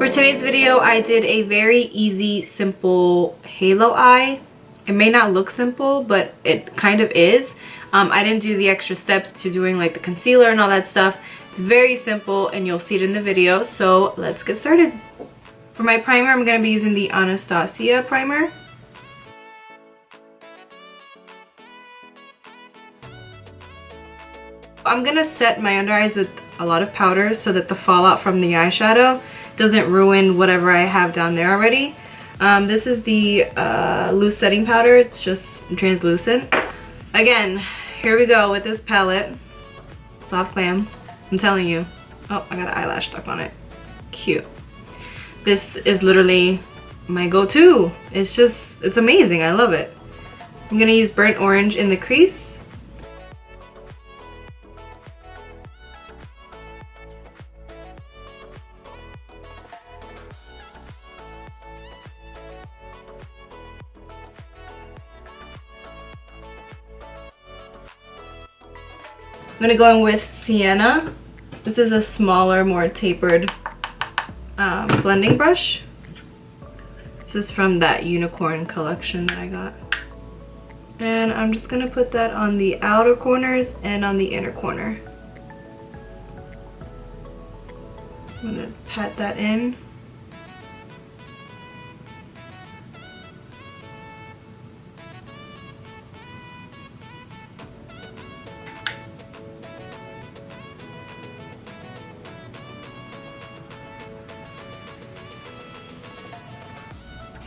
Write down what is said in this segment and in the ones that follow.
For today's video, I did a very easy, simple halo eye. It may not look simple, but it kind of is. I didn't do the extra steps to doing like the concealer and all that stuff. It's very simple and you'll see it in the video. So let's get started. For my primer, I'm going to be using the Anastasia primer. I'm going to set my under eyes with a lot of powder so that the fallout from the eyeshadow doesn't ruin whatever I have down there already. This is the loose setting powder. It's just translucent. Again, here we go with this palette. Soft Glam. I'm telling you. Oh, I got an eyelash stuck on it. Cute. This is literally my go-to. It's amazing. I love it. I'm gonna use burnt orange in the crease. I'm gonna go in with Sienna. This is a smaller, more tapered blending brush. This is from that unicorn collection that I got. And I'm just gonna put that on the outer corners and on the inner corner. I'm gonna pat that in.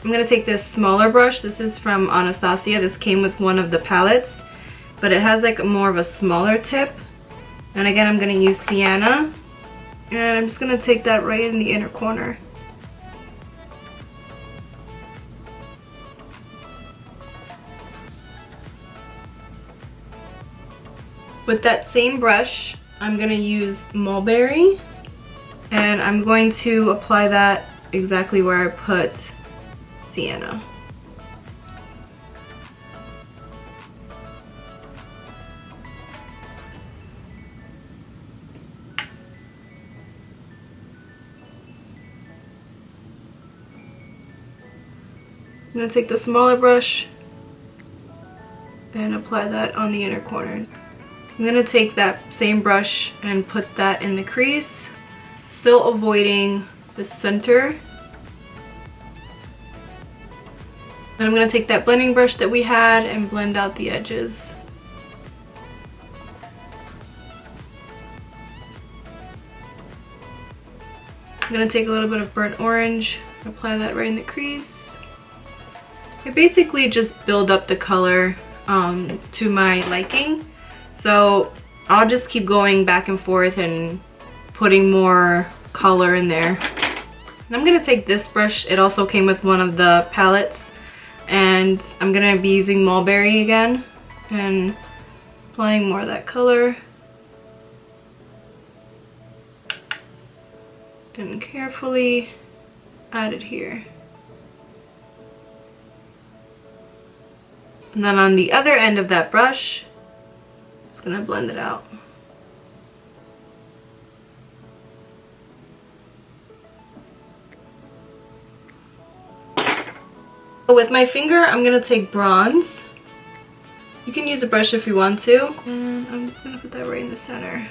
I'm going to take this smaller brush. This is from Anastasia. This came with one of the palettes, but it has like more of a smaller tip. And again, I'm going to use Sienna. And I'm just going to take that right in the inner corner. With that same brush, I'm going to use Mulberry. And I'm going to apply that exactly where I put Sienna. I'm going to take the smaller brush and apply that on the inner corner. I'm going to take that same brush and put that in the crease, still avoiding the center. Then I'm going to take that blending brush that we had and blend out the edges. I'm going to take a little bit of burnt orange, apply that right in the crease. I basically just build up the color to my liking. So I'll just keep going back and forth and putting more color in there. And I'm going to take this brush. It also came with one of the palettes. And I'm going to be using Mulberry again and applying more of that color. And carefully add it here. And then on the other end of that brush, just going to blend it out. With my finger, I'm going to take bronze. You can use a brush if you want to. And I'm just going to put that right in the center.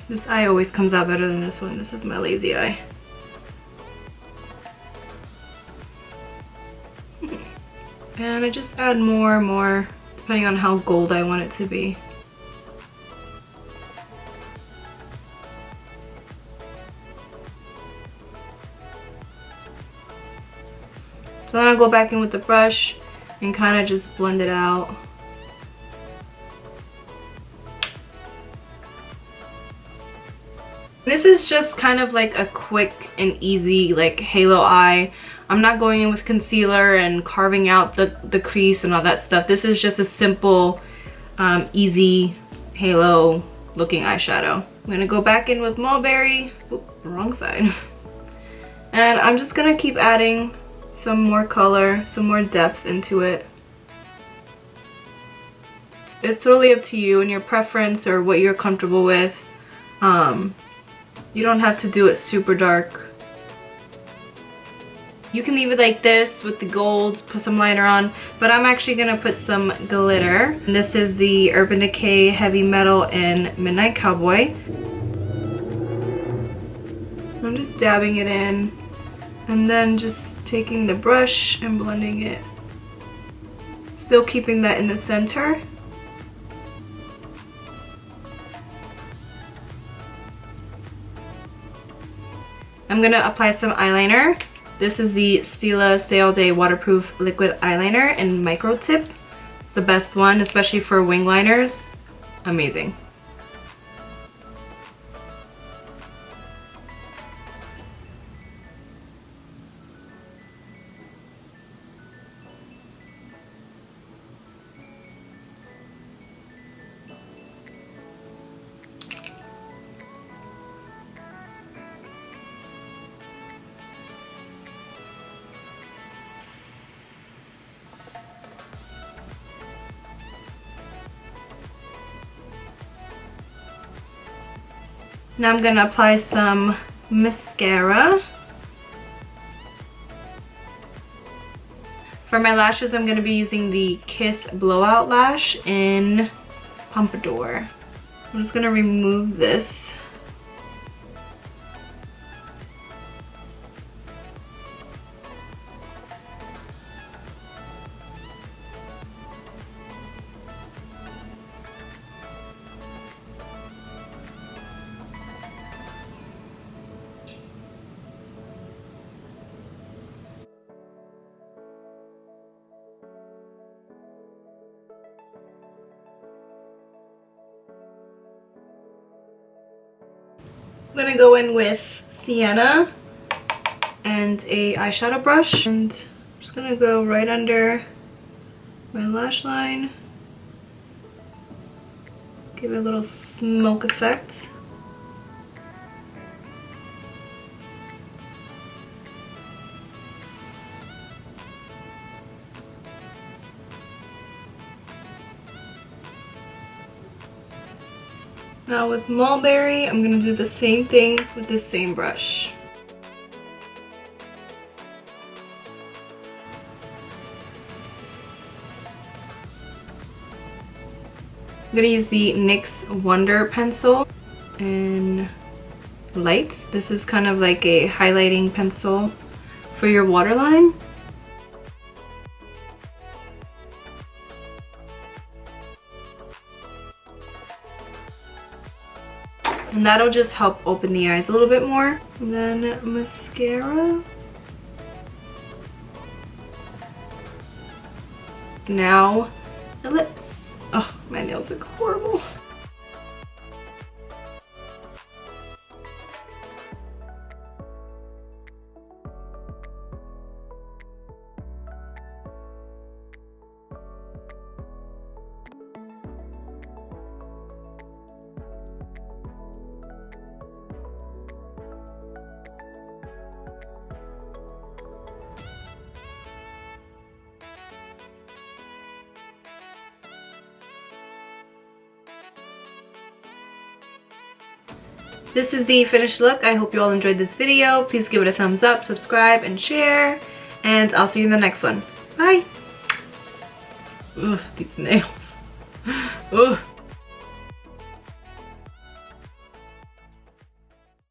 This eye always comes out better than this one. This is my lazy eye. And I just add more and more, depending on how gold I want it to be. So then I'll go back in with the brush and kind of just blend it out. This is just kind of like a quick and easy like halo eye. I'm not going in with concealer and carving out the crease and all that stuff. This is just a simple, easy halo looking eyeshadow. I'm gonna go back in with Mulberry. Oop, wrong side. And I'm just gonna keep adding some more color, some more depth into it. It's totally up to you and your preference or what you're comfortable with. You don't have to do it super dark. You can leave it like this with the gold, put some liner on, but I'm actually gonna put some glitter. And this is the Urban Decay Heavy Metal in Midnight Cowboy. I'm just dabbing it in and then just taking the brush and blending it. Still keeping that in the center. I'm gonna apply some eyeliner. This is the Stila Stay All Day Waterproof Liquid Eyeliner in Micro Tip. It's the best one, especially for wing liners. Amazing. Now I'm gonna apply some mascara. For my lashes, I'm gonna be using the Kiss Blowout Lash in Pompadour. I'm just gonna remove this. I'm gonna go in with Sienna and a eyeshadow brush, and I'm just gonna go right under my lash line. Give it a little smoke effect. Now with Mulberry, I'm gonna do the same thing with this same brush. I'm gonna use the NYX Wonder pencil in Lights. This is kind of like a highlighting pencil for your waterline. And that'll just help open the eyes a little bit more. And then mascara. Now the lips. Oh, my nails look horrible. This is the finished look. I hope you all enjoyed this video. Please give it a thumbs up, subscribe, and share. And I'll see you in the next one. Bye! Ugh, these nails. Ugh.